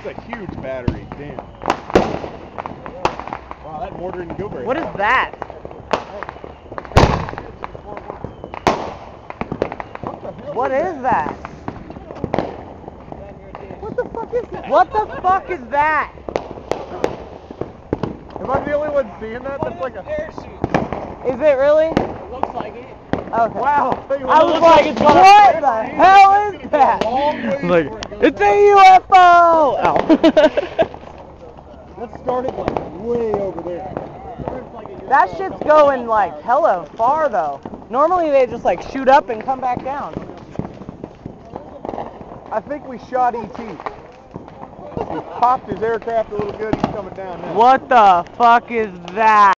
That's a huge battery. Damn. Wow, that mortar didn't go very What is far. that? What is that? What the fuck is that? What the fuck is that? Am I the only one seeing that? That's like a parachute. Is it really? It looks like it. Okay. wow. I was like, what the hell is that? Like, it's a UFO! Ow. That started like way over there. That shit's going like hella far though. Normally they just like shoot up and come back down. I think we shot E.T. He popped his aircraft a little good. He's coming down now. What the fuck is that?